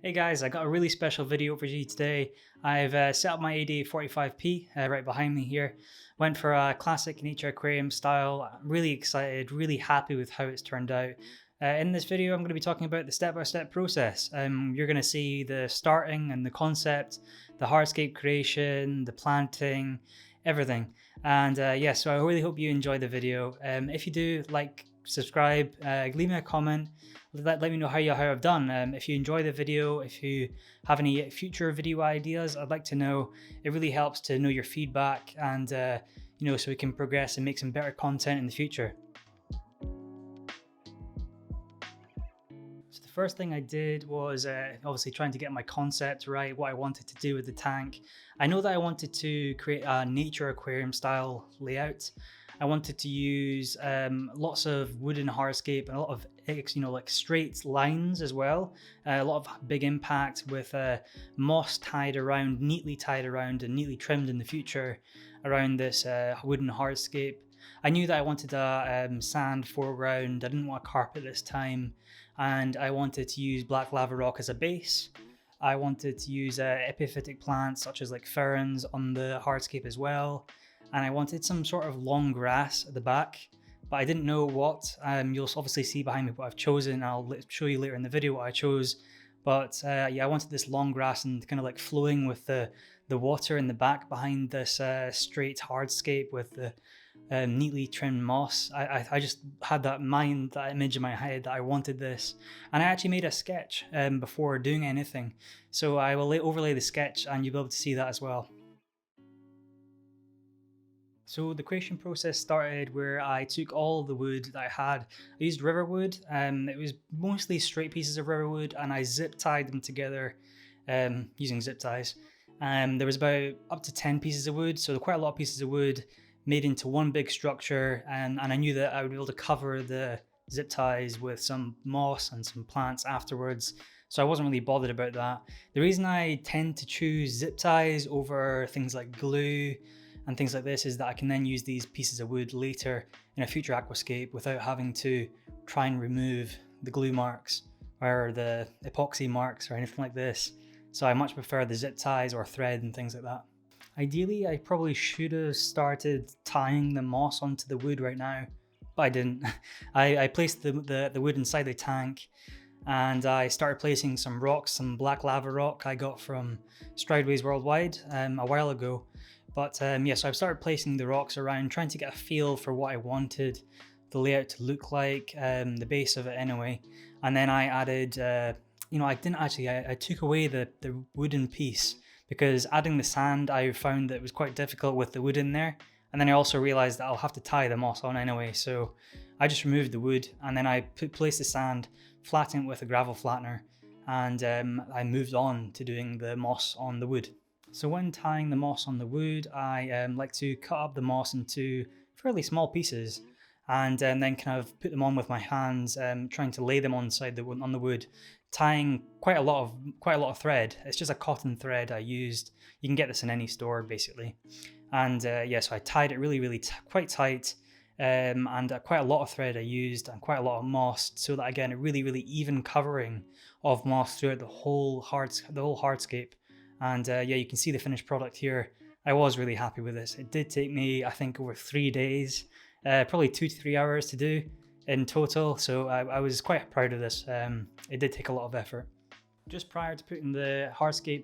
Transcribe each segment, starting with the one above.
Hey guys, I got a really special video for you today. I've set up my AD45P right behind me here. Went for a classic Nature Aquarium style. I'm really excited, really happy with how it's turned out. In this video, I'm going to be talking about the step-by-step process. You're going to see the starting and the concept, the hardscape creation, the planting, everything. And yeah, so I really hope you enjoy the video. If you do, like, subscribe, leave me a comment. Let me know how I've done. If you enjoy the video, if you have any future video ideas, I'd like to know. It really helps to know your feedback and so we can progress and make some better content in the future. So the first thing I did was obviously trying to get my concept right, what I wanted to do with the tank. I know that I wanted to create a nature aquarium style layout. I wanted to use lots of wooden hardscape and a lot of like straight lines as well. A lot of big impact with moss neatly tied around and neatly trimmed in the future around this wooden hardscape. I knew that I wanted a sand foreground. I didn't want a carpet this time, and I wanted to use black lava rock as a base. I wanted to use epiphytic plants such as like ferns on the hardscape as well. And I wanted some sort of long grass at the back, but I didn't know what. You'll obviously see behind me what I've chosen. I'll show you later in the video what I chose. But yeah, I wanted this long grass and kind of like flowing with the water in the back behind this straight hardscape with the neatly trimmed moss. I just had that image in my head that I wanted this. And I actually made a sketch before doing anything. So I will overlay the sketch and you'll be able to see that as well. So the creation process started where I took all the wood that I had. I used river wood. It was mostly straight pieces of river wood, and I zip tied them together using zip ties. There was about up to 10 pieces of wood, so quite a lot of pieces of wood made into one big structure. And I knew that I would be able to cover the zip ties with some moss and some plants afterwards. So I wasn't really bothered about that. The reason I tend to choose zip ties over things like glue and things like this is that I can then use these pieces of wood later in a future aquascape without having to try and remove the glue marks or the epoxy marks or anything like this. So I much prefer the zip ties or thread and things like that. Ideally, I probably should have started tying the moss onto the wood right now, but I didn't. I placed the wood inside the tank, and I started placing some rocks, some black lava rock I got from Strideways Worldwide a while ago. But yeah, so I've started placing the rocks around, trying to get a feel for what I wanted the layout to look like, the base of it anyway. And then I added, I took away the wooden piece because adding the sand, I found that it was quite difficult with the wood in there. And then I also realized that I'll have to tie the moss on anyway. So I just removed the wood and then I placed the sand, flattened it with a gravel flattener, and I moved on to doing the moss on the wood. So when tying the moss on the wood, I like to cut up the moss into fairly small pieces and then kind of put them on with my hands, trying to lay them on the wood, tying quite a lot of thread. It's just a cotton thread I used. You can get this in any store basically. And yeah, so I tied it really quite tight, and quite a lot of thread I used and quite a lot of moss, so that again a really even covering of moss throughout the whole hardscape. And yeah, you can see the finished product here. I was really happy with this. It did take me, I think, over 3 days, probably 2 to 3 hours to do in total. So I was quite proud of this. It did take a lot of effort. Just prior to putting the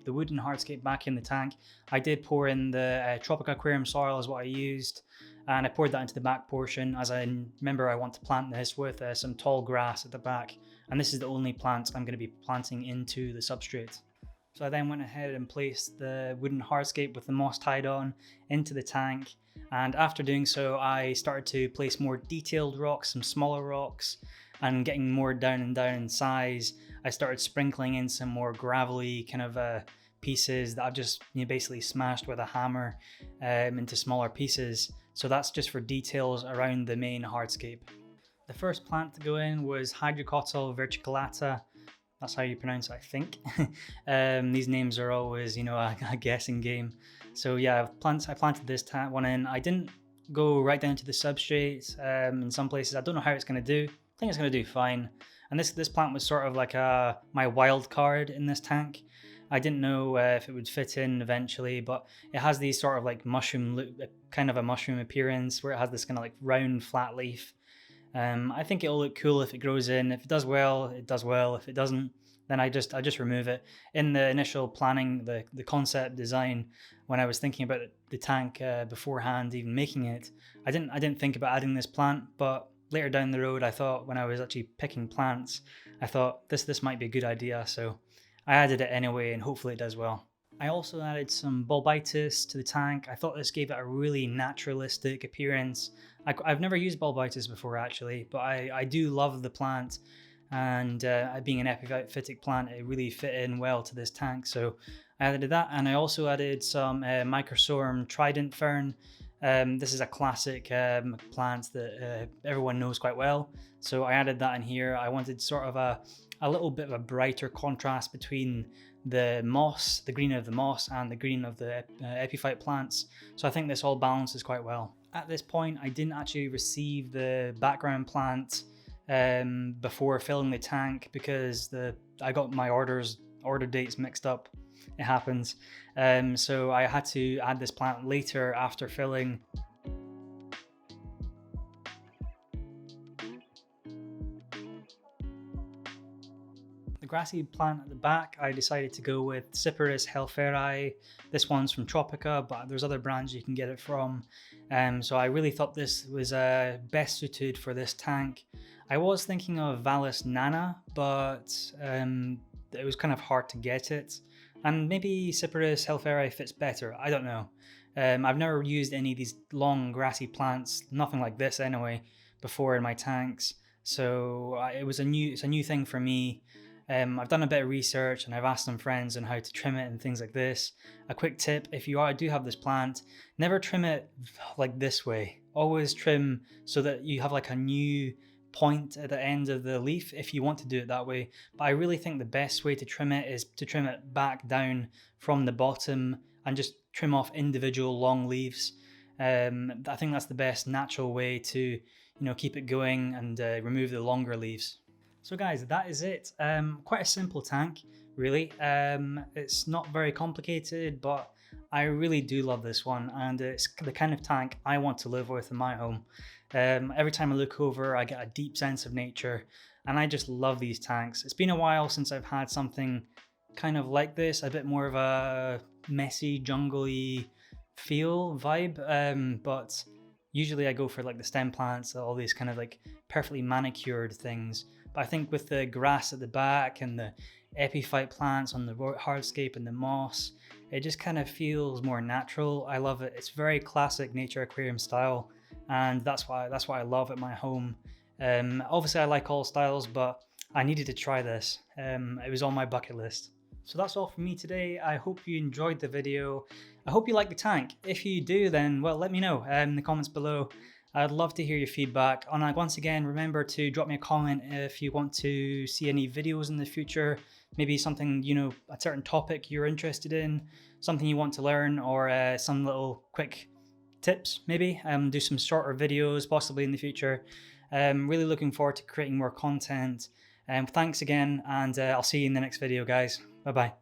wooden hardscape back in the tank, I did pour in the tropic aquarium soil is what I used. And I poured that into the back portion as I remember I want to plant this with some tall grass at the back. And this is the only plant I'm going to be planting into the substrate. So I then went ahead and placed the wooden hardscape with the moss tied on into the tank. And after doing so, I started to place more detailed rocks, some smaller rocks, and getting more down in size. I started sprinkling in some more gravelly kind of pieces that I've just basically smashed with a hammer into smaller pieces. So that's just for details around the main hardscape. The first plant to go in was Hydrocotyle verticillata. That's how you pronounce it, I think. These names are always, a guessing game. So yeah, I planted this one in. I didn't go right down to the substrate in some places. I don't know how it's going to do. I think it's going to do fine. And this plant was sort of like my wild card in this tank. I didn't know if it would fit in eventually, but it has these sort of like mushroom look, kind of a mushroom appearance where it has this kind of like round flat leaf. I think it'll look cool if it grows in. If it does well, it does well. If it doesn't, then I just remove it. In the initial planning, the concept design, when I was thinking about the tank beforehand, even making it, I didn't think about adding this plant. But later down the road, I thought when I was actually picking plants, I thought this might be a good idea. So I added it anyway, and hopefully it does well. I also added some bulbitis to the tank. I thought this gave it a really naturalistic appearance. I've never used bulbitis before actually, but I do love the plant, and being an epiphytic plant, it really fit in well to this tank. So I added that, and I also added some Microsorm trident fern. This is a classic plant that everyone knows quite well. So I added that in here. I wanted sort of a little bit of a brighter contrast between the moss, the green of the moss, and the green of the epiphyte plants. So I think this all balances quite well. At this point, I didn't actually receive the background plant before filling the tank because I got my order dates mixed up. It happens. So I had to add this plant later after filling. The grassy plant at the back, I decided to go with Cyperus helferi. This one's from Tropica, but there's other brands you can get it from. So I really thought this was best suited for this tank. I was thinking of Vallis nana, but it was kind of hard to get it. And maybe Cyperus helferi fits better, I don't know. I've never used any of these long grassy plants, nothing like this anyway, before in my tanks. So it's a new thing for me. I've done a bit of research and I've asked some friends on how to trim it and things like this. A quick tip, if you do have this plant, never trim it like this way. Always trim so that you have like a new point at the end of the leaf if you want to do it that way. But I really think the best way to trim it is to trim it back down from the bottom and just trim off individual long leaves. I think that's the best natural way to keep it going and remove the longer leaves. So guys, that is it. Quite a simple tank, really. It's not very complicated, but I really do love this one, and it's the kind of tank I want to live with in my home. Every time I look over, I get a deep sense of nature, and I just love these tanks. It's been a while since I've had something kind of like this, a bit more of a messy, jungly vibe, but usually I go for like the stem plants, all these kind of like perfectly manicured things. But I think with the grass at the back and the epiphyte plants on the hardscape and the moss, it just kind of feels more natural. I love it. It's very classic nature aquarium style, and that's why I love at my home. Obviously I like all styles, but I needed to try this. It was on my bucket list. So that's all from me today. I hope you enjoyed the video. I hope you like the tank. If you do, then well, let me know in the comments below. I'd love to hear your feedback. And once again, remember to drop me a comment if you want to see any videos in the future. Maybe something, a certain topic you're interested in, something you want to learn, or some little quick tips maybe. Do some shorter videos possibly in the future. Really looking forward to creating more content. Thanks again, and I'll see you in the next video, guys. Bye bye.